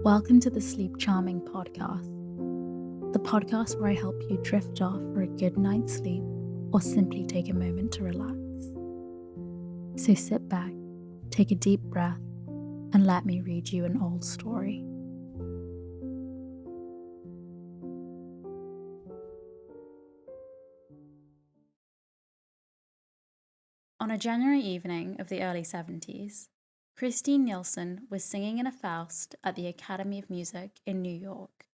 Welcome to the Sleep Charming podcast, the podcast where I help you drift off for a good night's sleep or simply take a moment to relax. So sit back, take a deep breath, and let me read you an old story. On a January evening of the early 70s, Christine Nielsen was singing in a Faust at the Academy of Music in New York.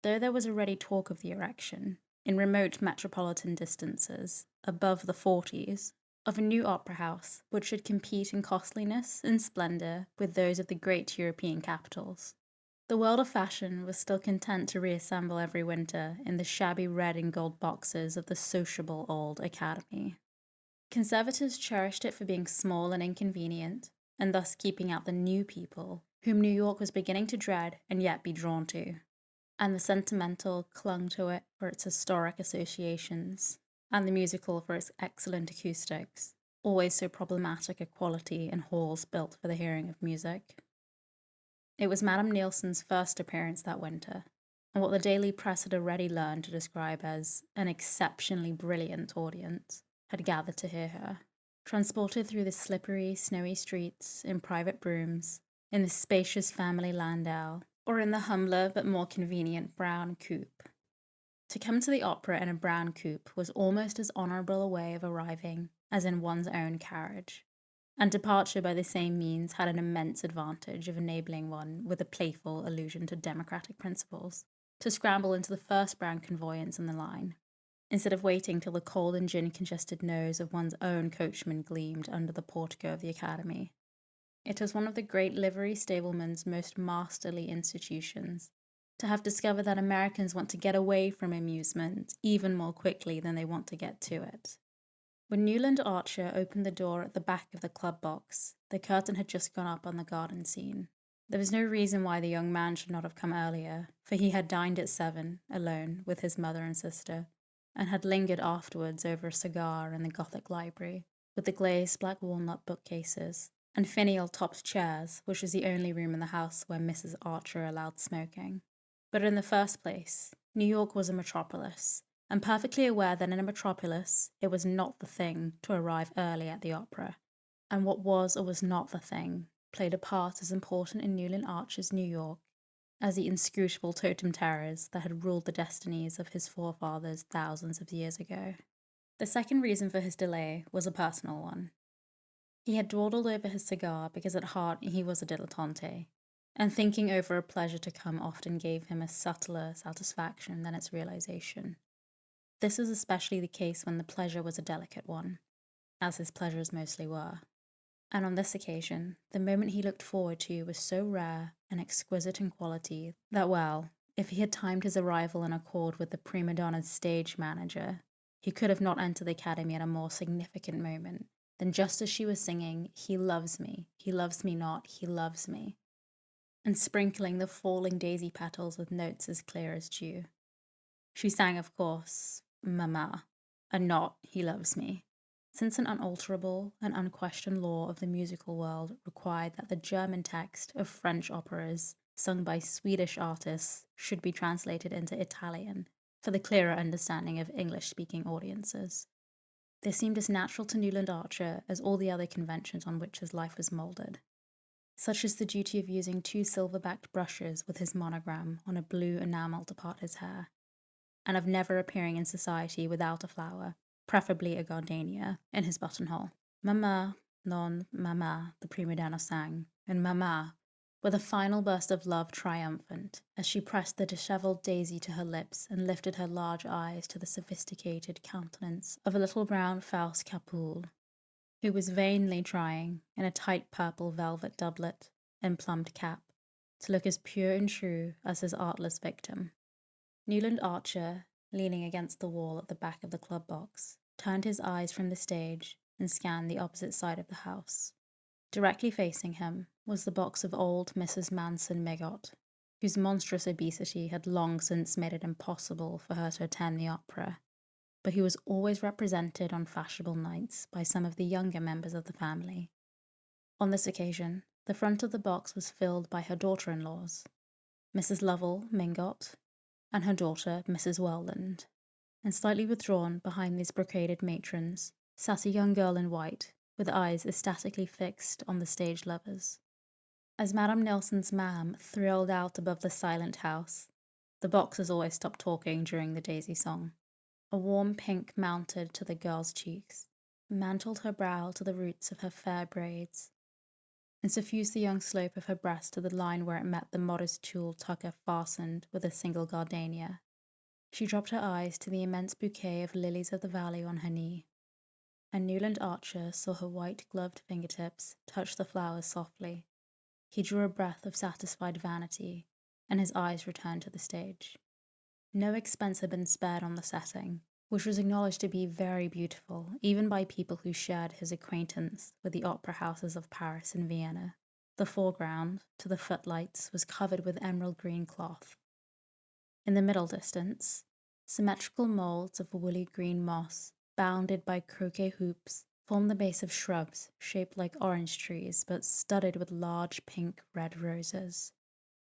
Though there was already talk of the erection, in remote metropolitan distances, above the 40s, of a new opera house which should compete in costliness and splendour with those of the great European capitals. The world of fashion was still content to reassemble every winter in the shabby red and gold boxes of the sociable old Academy. Conservatives cherished it for being small and inconvenient, and thus keeping out the new people, whom New York was beginning to dread and yet be drawn to. And the sentimental clung to it for its historic associations, and the musical for its excellent acoustics, always so problematic a quality in halls built for the hearing of music. It was Madame Nielsen's first appearance that winter, and what the daily press had already learned to describe as an exceptionally brilliant audience had gathered to hear her, transported through the slippery, snowy streets in private broughams, in the spacious family landau, or in the humbler but more convenient brown coupe. To come to the opera in a brown coupe was almost as honourable a way of arriving as in one's own carriage, and departure by the same means had an immense advantage of enabling one, with a playful allusion to democratic principles, to scramble into the first brown conveyance in the line, instead of waiting till the cold and gin-congested nose of one's own coachman gleamed under the portico of the Academy. It was one of the great livery stableman's most masterly institutions, to have discovered that Americans want to get away from amusement even more quickly than they want to get to it. When Newland Archer opened the door at the back of the club box, the curtain had just gone up on the garden scene. There was no reason why the young man should not have come earlier, for he had dined at 7, alone, with his mother and sister, and had lingered afterwards over a cigar in the Gothic library, with the glazed black walnut bookcases, and finial-topped chairs, which was the only room in the house where Mrs. Archer allowed smoking. But in the first place, New York was a metropolis, and perfectly aware that in a metropolis it was not the thing to arrive early at the opera, and what was or was not the thing played a part as important in Newland Archer's New York as the inscrutable totem terrors that had ruled the destinies of his forefathers thousands of years ago. The second reason for his delay was a personal one. He had dawdled over his cigar because at heart he was a dilettante, and thinking over a pleasure to come often gave him a subtler satisfaction than its realization. This was especially the case when the pleasure was a delicate one, as his pleasures mostly were. And on this occasion, the moment he looked forward to was so rare and exquisite in quality that, well, if he had timed his arrival in accord with the prima donna's stage manager, he could have not entered the Academy at a more significant moment than just as she was singing, "He loves me not, he loves me," and sprinkling the falling daisy petals with notes as clear as dew. She sang, of course, "Mama," and not "He loves me," since an unalterable and unquestioned law of the musical world required that the German text of French operas sung by Swedish artists should be translated into Italian for the clearer understanding of English-speaking audiences. This seemed as natural to Newland Archer as all the other conventions on which his life was moulded, such as the duty of using 2 silver-backed brushes with his monogram on a blue enamel to part his hair, and of never appearing in society without a flower, preferably a gardenia, in his buttonhole. "Mama, non, mama," the prima donna sang, and "mama," with a final burst of love triumphant, as she pressed the dishevelled daisy to her lips and lifted her large eyes to the sophisticated countenance of a little brown Faust Capoul, who was vainly trying, in a tight purple velvet doublet and plumed cap, to look as pure and true as his artless victim. Newland Archer, leaning against the wall at the back of the club box, turned his eyes from the stage and scanned the opposite side of the house. Directly facing him was the box of old Mrs. Manson Miggot, whose monstrous obesity had long since made it impossible for her to attend the opera, but who was always represented on fashionable nights by some of the younger members of the family. On this occasion, the front of the box was filled by her daughter-in-laws, Mrs. Lovell Mingott, and her daughter, Mrs. Welland. And slightly withdrawn behind these brocaded matrons sat a young girl in white, with eyes ecstatically fixed on the stage levers. As Madame Nelson's ma'am thrilled out above the silent house, the boxers always stopped talking during the Daisy song. A warm pink mounted to the girl's cheeks, mantled her brow to the roots of her fair braids, and suffused the young slope of her breast to the line where it met the modest tulle tucker fastened with a single gardenia. She dropped her eyes to the immense bouquet of lilies of the valley on her knee, and Newland Archer saw her white-gloved fingertips touch the flowers softly. He drew a breath of satisfied vanity, and his eyes returned to the stage. No expense had been spared on the setting, which was acknowledged to be very beautiful, even by people who shared his acquaintance with the opera houses of Paris and Vienna. The foreground, to the footlights, was covered with emerald green cloth. In the middle distance, symmetrical moulds of woolly green moss, bounded by croquet hoops, formed the base of shrubs shaped like orange trees but studded with large pink-red roses.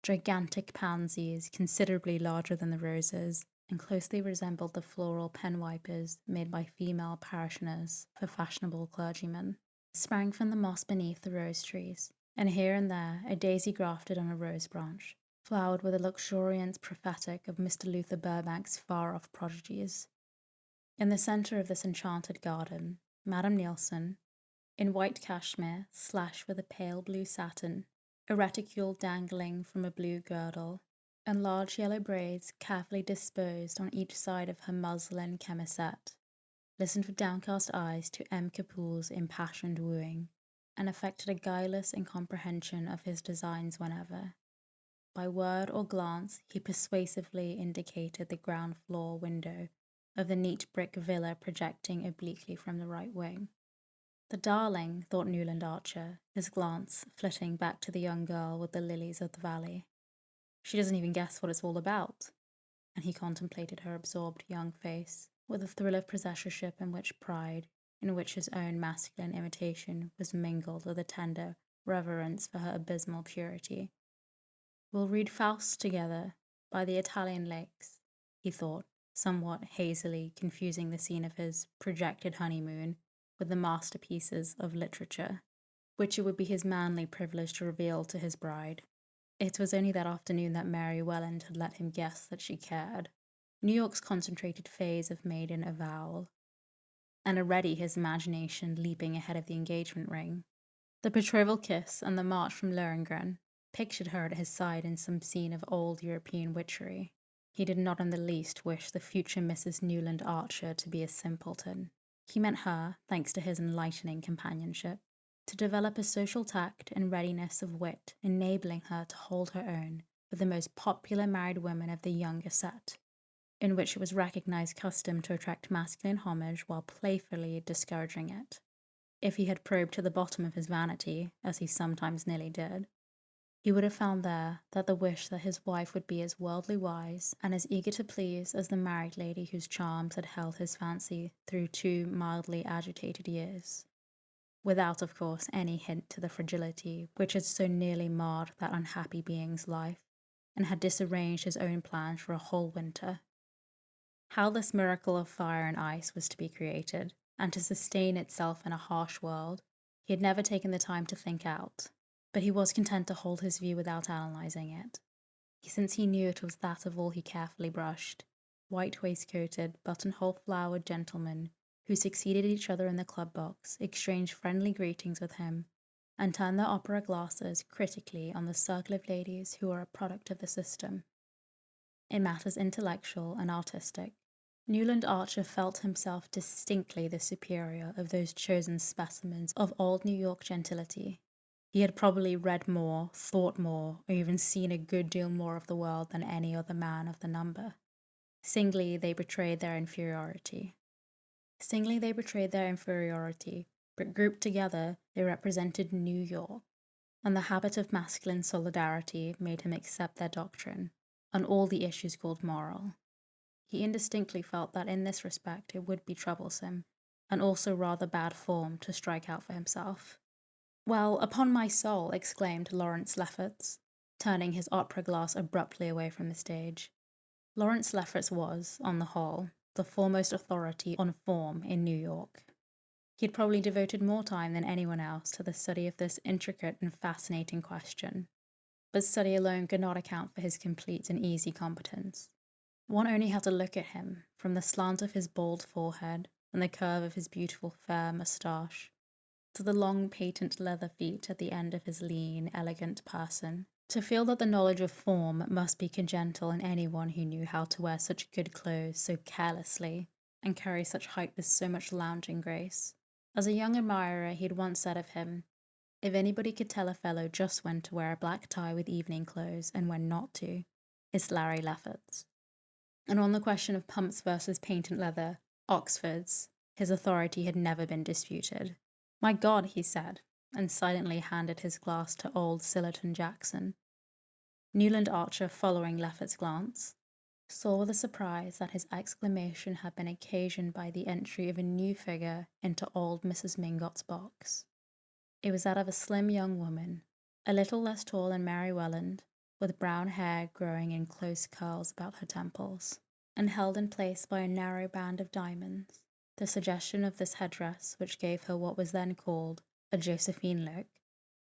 Gigantic pansies, considerably larger than the roses, and closely resembled the floral pen wipers made by female parishioners for fashionable clergymen, sprang from the moss beneath the rose trees, and here and there a daisy grafted on a rose branch, flowered with a luxuriance prophetic of Mr. Luther Burbank's far-off prodigies. In the centre of this enchanted garden, Madame Nilsson, in white cashmere slashed with a pale blue satin, a reticule dangling from a blue girdle, and large yellow braids carefully disposed on each side of her muslin chemisette, listened with downcast eyes to M. Capoul's impassioned wooing, and affected a guileless incomprehension of his designs whenever, by word or glance, he persuasively indicated the ground floor window of the neat brick villa projecting obliquely from the right wing. The darling, thought Newland Archer, his glance flitting back to the young girl with the lilies of the valley. She doesn't even guess what it's all about. And he contemplated her absorbed young face, with a thrill of possessorship in which pride, in which his own masculine imitation was mingled with a tender reverence for her abysmal purity. We'll read Faust together, by the Italian lakes, he thought, somewhat hazily confusing the scene of his projected honeymoon with the masterpieces of literature, which it would be his manly privilege to reveal to his bride. It was only that afternoon that Mary Welland had let him guess that she cared. New York's concentrated phase of maiden avowal, and already his imagination leaping ahead of the engagement ring. The betrothal kiss and the march from Lohengrin pictured her at his side in some scene of old European witchery. He did not in the least wish the future Mrs. Newland Archer to be a simpleton. He meant her, thanks to his enlightening companionship, to develop a social tact and readiness of wit, enabling her to hold her own with the most popular married women of the younger set, in which it was recognized custom to attract masculine homage while playfully discouraging it. If he had probed to the bottom of his vanity, as he sometimes nearly did, he would have found there that the wish that his wife would be as worldly wise and as eager to please as the married lady whose charms had held his fancy through 2 mildly agitated years, without, of course, any hint to the fragility which had so nearly marred that unhappy being's life, and had disarranged his own plans for a whole winter. How this miracle of fire and ice was to be created, and to sustain itself in a harsh world, he had never taken the time to think out, but he was content to hold his view without analysing it, since he knew it was that of all he carefully brushed, white-waistcoated, buttonhole-flowered gentlemen who succeeded each other in the club box, exchanged friendly greetings with him, and turned their opera glasses critically on the circle of ladies who were a product of the system. In matters intellectual and artistic, Newland Archer felt himself distinctly the superior of those chosen specimens of old New York gentility. He had probably read more, thought more, or even seen a good deal more of the world than any other man of the number. Singly, they betrayed their inferiority. But grouped together, they represented New York, and the habit of masculine solidarity made him accept their doctrine, on all the issues called moral. He indistinctly felt that in this respect it would be troublesome, and also rather bad form, to strike out for himself. "Well, upon my soul," exclaimed Lawrence Lefferts, turning his opera glass abruptly away from the stage. Lawrence Lefferts was, on the whole, the foremost authority on form in New York. He'd probably devoted more time than anyone else to the study of this intricate and fascinating question. But study alone could not account for his complete and easy competence. One only had to look at him, from the slant of his bald forehead and the curve of his beautiful fair moustache, to the long patent leather feet at the end of his lean, elegant person, to feel that the knowledge of form must be congenital in anyone who knew how to wear such good clothes so carelessly and carry such height with so much lounging grace. As a young admirer, he'd once said of him, "If anybody could tell a fellow just when to wear a black tie with evening clothes and when not to, it's Larry Lefferts." And on the question of pumps versus patent leather, Oxfords, his authority had never been disputed. "My God," he said, and silently handed his glass to old Sillerton Jackson. Newland Archer, following Lefferts' glance, saw with a surprise that his exclamation had been occasioned by the entry of a new figure into old Mrs. Mingot's box. It was that of a slim young woman, a little less tall than Mary Welland, with brown hair growing in close curls about her temples, and held in place by a narrow band of diamonds. The suggestion of this headdress, which gave her what was then called a Josephine look,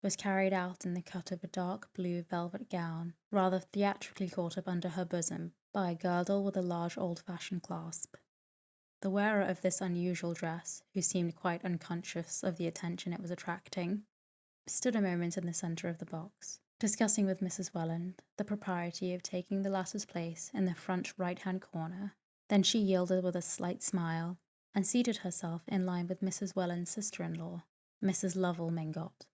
was carried out in the cut of a dark blue velvet gown, rather theatrically caught up under her bosom by a girdle with a large old-fashioned clasp. The wearer of this unusual dress, who seemed quite unconscious of the attention it was attracting, stood a moment in the centre of the box, discussing with Mrs. Welland the propriety of taking the latter's place in the front right-hand corner. Then she yielded with a slight smile, and seated herself in line with Mrs. Welland's sister-in-law, Mrs. Lovell Mingot,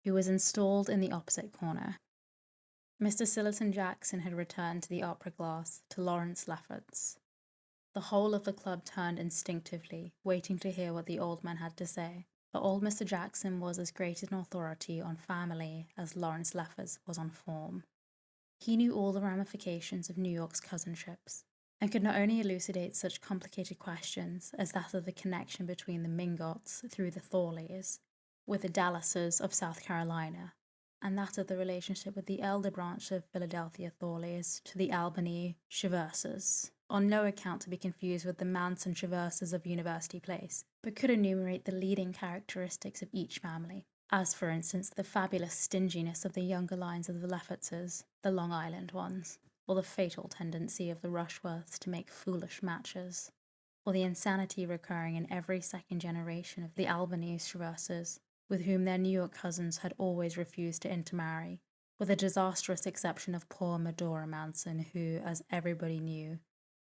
who was installed in the opposite corner. Mr. Sillerton Jackson had returned to the opera glass to Lawrence Lefferts. The whole of the club turned instinctively, waiting to hear what the old man had to say, for old Mr. Jackson was as great an authority on family as Lawrence Lefferts was on form. He knew all the ramifications of New York's cousinships, and could not only elucidate such complicated questions as that of the connection between the Mingots through the Thorleys with the Dallases of South Carolina, and that of the relationship with the elder branch of Philadelphia Thorleys to the Albany Chiverses, on no account to be confused with the Manson Chiverses of University Place, but could enumerate the leading characteristics of each family, as for instance the fabulous stinginess of the younger lines of the Leffertses, the Long Island ones, or the fatal tendency of the Rushworths to make foolish matches, or the insanity recurring in every second generation of the Albany Chiverses, with whom their New York cousins had always refused to intermarry, with the disastrous exception of poor Medora Manson, who, as everybody knew,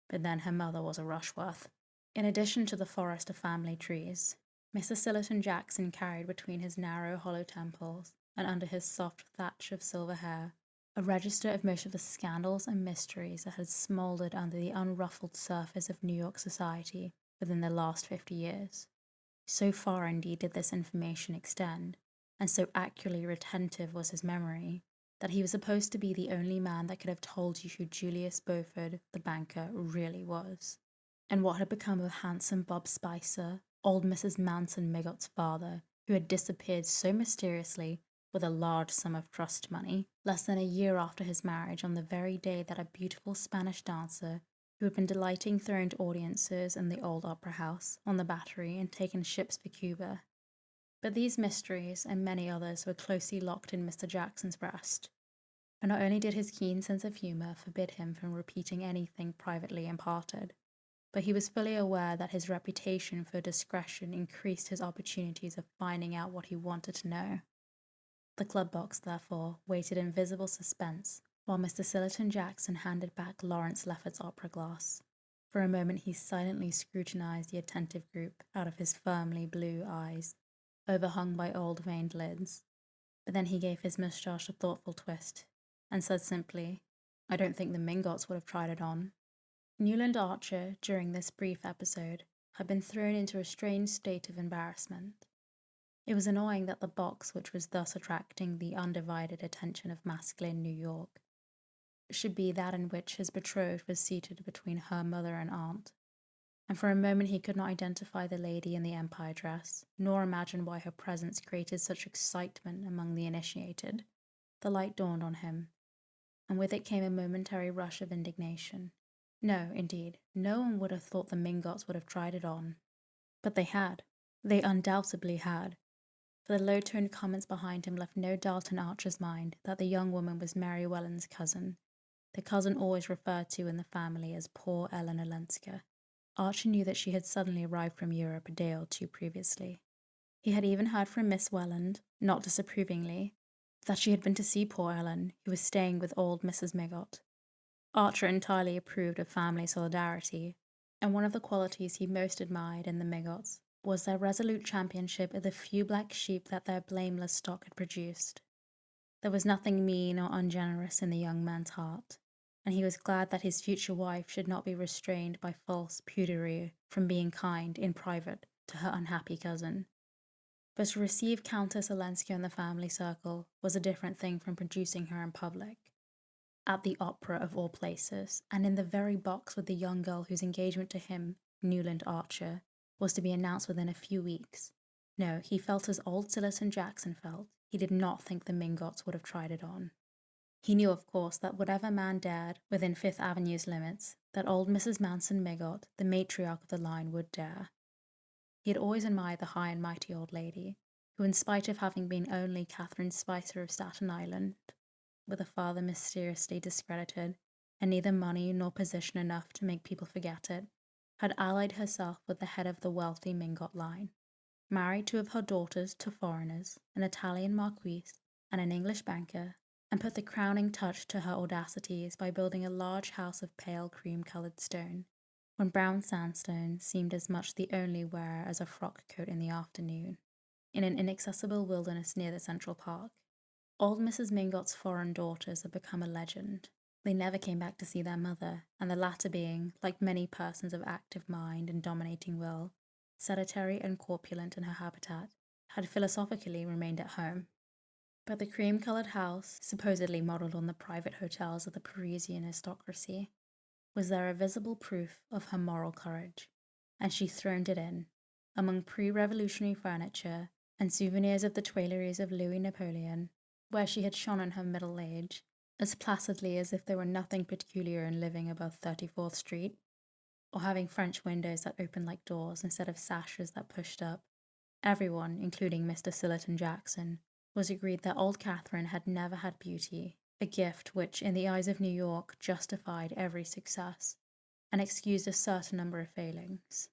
but then her mother was a Rushworth. In addition to the forest of family trees, Mr. Sillerton Jackson carried between his narrow hollow temples and under his soft thatch of silver hair a register of most of the scandals and mysteries that had smouldered under the unruffled surface of New York society within the last 50 years. So far indeed did this information extend, and so accurately retentive was his memory, that he was supposed to be the only man that could have told you who Julius Beaufort, the banker, really was, and what had become of handsome Bob Spicer, old Mrs. Manson Mingot's father, who had disappeared so mysteriously with a large sum of trust money, less than a year after his marriage, on the very day that a beautiful Spanish dancer, who had been delighting throned audiences in the old opera house on the Battery and taken ships for Cuba. But these mysteries, and many others, were closely locked in Mr. Jackson's breast, and not only did his keen sense of humour forbid him from repeating anything privately imparted, but he was fully aware that his reputation for discretion increased his opportunities of finding out what he wanted to know. The club box, therefore, waited in visible suspense while Mr. Sillerton Jackson handed back Lawrence Lefferts' opera glass. For a moment he silently scrutinized the attentive group out of his firmly blue eyes, overhung by old veined lids, but then he gave his moustache a thoughtful twist, and said simply, "I don't think the Mingots would have tried it on." Newland Archer, during this brief episode, had been thrown into a strange state of embarrassment. It was annoying that the box which was thus attracting the undivided attention of masculine New York should be that in which his betrothed was seated between her mother and aunt, and for a moment he could not identify the lady in the empire dress, nor imagine why her presence created such excitement among the initiated. The light dawned on him, and with it came a momentary rush of indignation. No, indeed, no one would have thought the Mingots would have tried it on. But they had. They undoubtedly had. For the low-toned comments behind him left no doubt in Archer's mind that the young woman was Mary Welland's cousin, the cousin always referred to in the family as poor Ellen Olenska. Archer knew that she had suddenly arrived from Europe a day or two previously. He had even heard from Miss Welland, not disapprovingly, that she had been to see poor Ellen, who was staying with old Mrs. Mingot. Archer entirely approved of family solidarity, and one of the qualities he most admired in the Mingots was their resolute championship of the few black sheep that their blameless stock had produced. There was nothing mean or ungenerous in the young man's heart, and he was glad that his future wife should not be restrained by false prudery from being kind in private to her unhappy cousin. But to receive Countess Olenska in the family circle was a different thing from producing her in public. At the opera of all places, and in the very box with the young girl whose engagement to him, Newland Archer, was to be announced within a few weeks. No, he felt as old Sillerton Jackson felt. He did not think the Mingots would have tried it on. He knew, of course, that whatever man dared, within Fifth Avenue's limits, that old Mrs. Manson Mingot, the matriarch of the line, would dare. He had always admired the high and mighty old lady, who, in spite of having been only Catherine Spicer of Staten Island, with a father mysteriously discredited, and neither money nor position enough to make people forget it, had allied herself with the head of the wealthy Mingot line, married two of her daughters to foreigners, an Italian marquis and an English banker, and put the crowning touch to her audacities by building a large house of pale cream-coloured stone, when brown sandstone seemed as much the only wear as a frock coat in the afternoon, in an inaccessible wilderness near the Central Park. Old Mrs. Mingot's foreign daughters had become a legend. They never came back to see their mother, and the latter being, like many persons of active mind and dominating will, sedentary and corpulent in her habitat, had philosophically remained at home. But the cream-coloured house, supposedly modelled on the private hotels of the Parisian aristocracy, was there a visible proof of her moral courage, and she throned it in, among pre-revolutionary furniture and souvenirs of the Tuileries of Louis Napoleon, where she had shone in her middle age, as placidly as if there were nothing peculiar in living above 34th Street, or having French windows that opened like doors instead of sashes that pushed up. Everyone, including Mr. Sillerton Jackson, was agreed that old Catherine had never had beauty, a gift which, in the eyes of New York, justified every success, and excused a certain number of failings.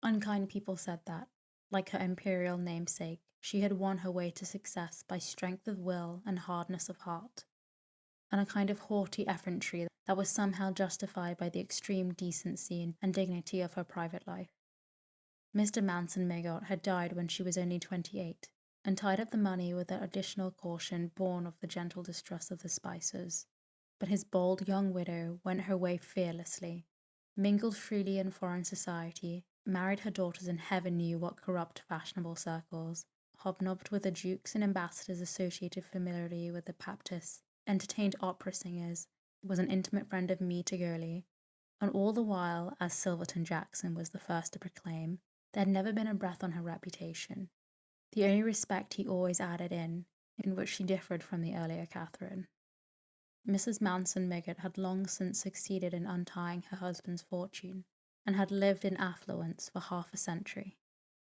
Unkind people said that, like her imperial namesake, she had won her way to success by strength of will and hardness of heart, and a kind of haughty effrontery that was somehow justified by the extreme decency and dignity of her private life. Mr. Manson Mingot had died when she was only 28, and tied up the money with that additional caution born of the gentle distrust of the Spicers. But his bold young widow went her way fearlessly, mingled freely in foreign society, married her daughters in heaven knew what corrupt fashionable circles, hobnobbed with the dukes and ambassadors associated familiarly with the Baptists, entertained opera singers, was an intimate friend of me to Gurley, and all the while, as Silverton Jackson was the first to proclaim, there had never been a breath on her reputation. The only respect he always added in which she differed from the earlier Catherine. Mrs. Manson Mingot had long since succeeded in untying her husband's fortune, and had lived in affluence for half a century.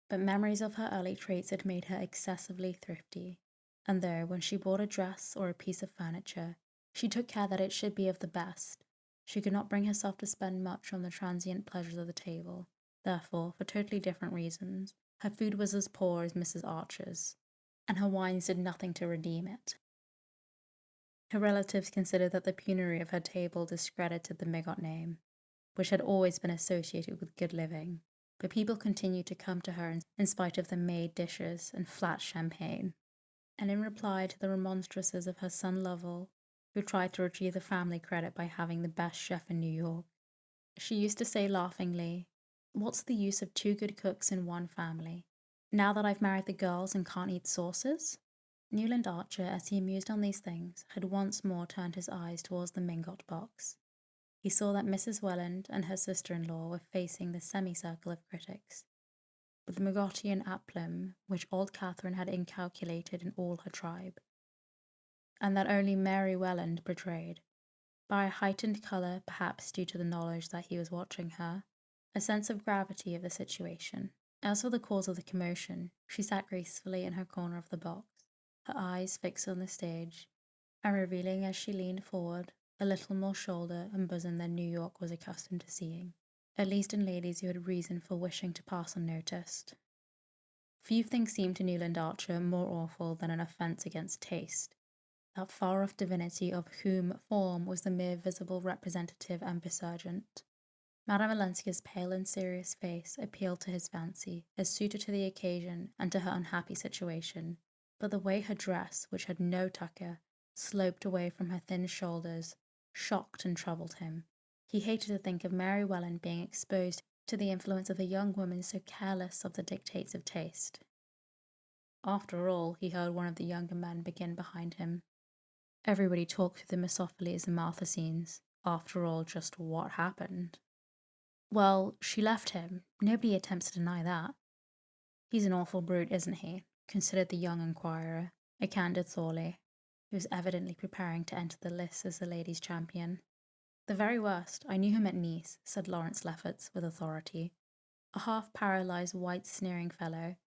But memories of her early traits had made her excessively thrifty, and though, when she bought a dress or a piece of furniture, she took care that it should be of the best, she could not bring herself to spend much on the transient pleasures of the table. Therefore, for totally different reasons, her food was as poor as Mrs. Archer's, and her wines did nothing to redeem it. Her relatives considered that the penury of her table discredited the Mingot name, which had always been associated with good living, but people continued to come to her in spite of the made dishes and flat champagne. And in reply to the remonstrances of her son Lovell, who tried to retrieve the family credit by having the best chef in New York, she used to say laughingly, "What's the use of two good cooks in one family, now that I've married the girls and can't eat sauces?" Newland Archer, as he mused on these things, had once more turned his eyes towards the Mingot box. He saw that Mrs. Welland and her sister-in-law were facing the semicircle of critics, with the Mingotian aplomb which old Catherine had inculcated in all her tribe. and that only Mary Welland betrayed, by a heightened colour perhaps due to the knowledge that he was watching her, a sense of gravity of the situation. As for the cause of the commotion, she sat gracefully in her corner of the box, her eyes fixed on the stage, and revealing as she leaned forward a little more shoulder and bosom than New York was accustomed to seeing, at least in ladies who had reason for wishing to pass unnoticed. Few things seemed to Newland Archer more awful than an offence against taste, that far-off divinity of whom form was the mere visible representative and visurgent. Madame Olenska's pale and serious face appealed to his fancy as suited to the occasion and to her unhappy situation, but the way her dress, which had no tucker, sloped away from her thin shoulders, shocked and troubled him. He hated to think of Mary Welland being exposed to the influence of a young woman so careless of the dictates of taste. After all, he heard one of the younger men begin behind him. Everybody talked through the Mephistopheles and Martha scenes. After all, just what happened? Well, she left him. Nobody attempts to deny that. He's an awful brute, isn't he? Considered the young inquirer, a candid Thorley, who was evidently preparing to enter the lists as the ladies' champion. The very worst. I knew him at Nice, said Lawrence Lefferts with authority. A half-paralysed, white, sneering fellow.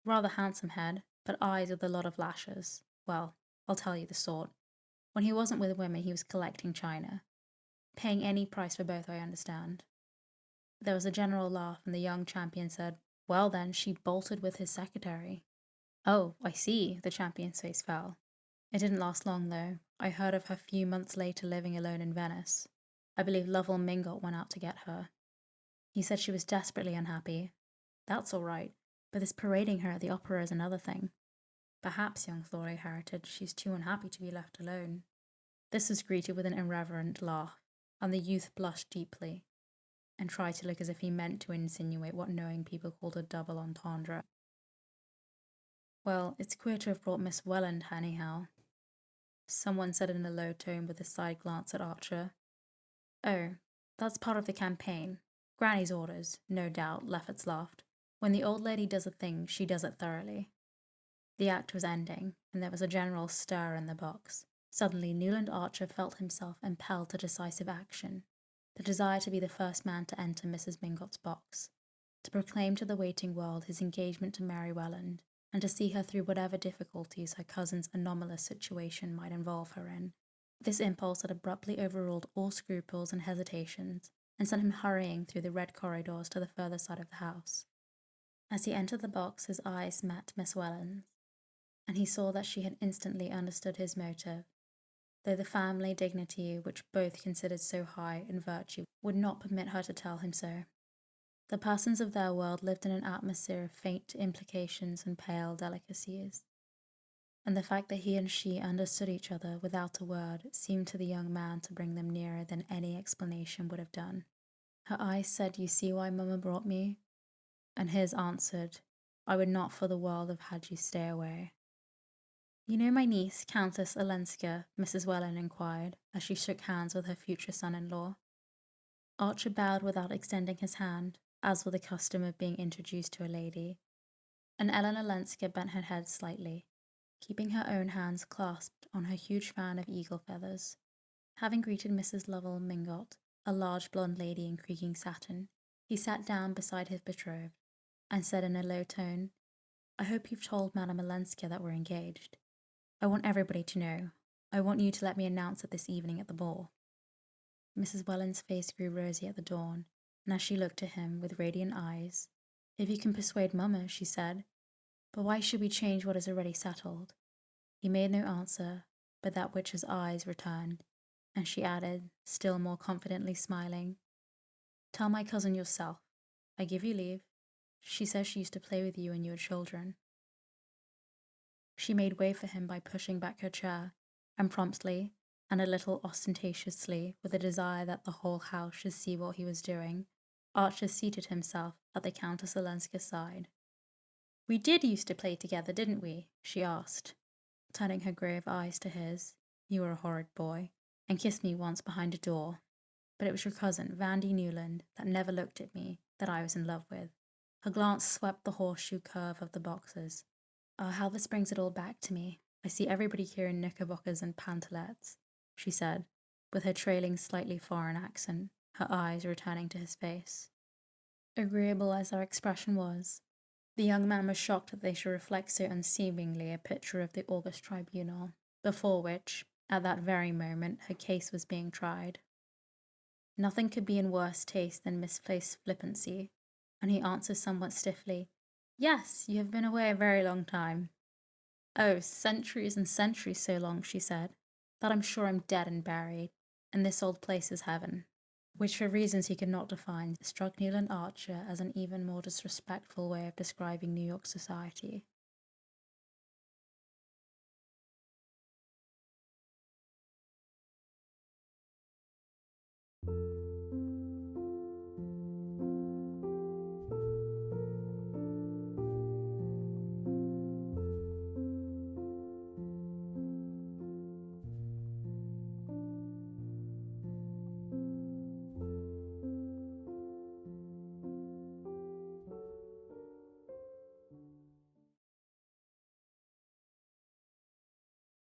Rather handsome head, but eyes with a lot of lashes. Well, I'll tell you the sort. When he wasn't with women, he was collecting china. Paying any price for both, I understand. There was a general laugh, and the young champion said, Well then, she bolted with his secretary. Oh, I see, the champion's face fell. It didn't last long, though. I heard of her a few months later living alone in Venice. I believe Lovell Mingott went out to get her. He said she was desperately unhappy. That's all right, but this parading her at the opera is another thing. Perhaps, young Thorley Heritage, she's too unhappy to be left alone. This was greeted with an irreverent laugh, and the youth blushed deeply, and tried to look as if he meant to insinuate what knowing people called a double entendre. Well, it's queer to have brought Miss Welland, anyhow, someone said in a low tone with a side glance at Archer. Oh, that's part of the campaign. Granny's orders, no doubt, Lefferts laughed. When the old lady does a thing, she does it thoroughly. The act was ending, and there was a general stir in the box. Suddenly, Newland Archer felt himself impelled to decisive action, the desire to be the first man to enter Mrs. Mingott's box, to proclaim to the waiting world his engagement to Mary Welland, and to see her through whatever difficulties her cousin's anomalous situation might involve her in. This impulse had abruptly overruled all scruples and hesitations, and sent him hurrying through the red corridors to the further side of the house. As he entered the box, his eyes met Miss Welland's, and he saw that she had instantly understood his motive, though the family dignity which both considered so high in virtue would not permit her to tell him so. The persons of their world lived in an atmosphere of faint implications and pale delicacies, and the fact that he and she understood each other without a word seemed to the young man to bring them nearer than any explanation would have done. Her eyes said, You see why Mamma brought me? And his answered, I would not for the world have had you stay away. You know my niece, Countess Olenska, Mrs. Welland inquired, as she shook hands with her future son-in-law. Archer bowed without extending his hand, as was the custom of being introduced to a lady, and Ellen Olenska bent her head slightly, keeping her own hands clasped on her huge fan of eagle feathers. Having greeted Mrs. Lovell Mingott, a large blonde lady in creaking satin, he sat down beside his betrothed, and said in a low tone, I hope you've told Madame Olenska that we're engaged. I want everybody to know. I want you to let me announce it this evening at the ball. Mrs. Welland's face grew rosy at the dawn, and as she looked at him with radiant eyes, If you can persuade Mamma, she said, but why should we change what is already settled? He made no answer, but that which his eyes returned, and she added, still more confidently smiling, Tell my cousin yourself. I give you leave. She says she used to play with you when you were children. She made way for him by pushing back her chair, and promptly, and a little ostentatiously, with a desire that the whole house should see what he was doing, Archer seated himself at the Countess Olenska's side. We did used to play together, didn't we? She asked, turning her grave eyes to his. You were a horrid boy, and kissed me once behind a door. But it was your cousin, Vandy Newland, that never looked at me, that I was in love with. Her glance swept the horseshoe curve of the boxes. Oh, how this brings it all back to me. I see everybody here in knickerbockers and pantalettes, she said, with her trailing, slightly foreign accent, her eyes returning to his face. Agreeable as their expression was, the young man was shocked that they should reflect so unseemingly a picture of the august tribunal, before which, at that very moment, her case was being tried. Nothing could be in worse taste than misplaced flippancy, and he answered somewhat stiffly, "Yes, you have been away a very long time." "Oh, centuries and centuries so long," she said, "that I'm sure I'm dead and buried, and this old place is heaven." Which, for reasons he could not define, struck Newland Archer as an even more disrespectful way of describing New York society.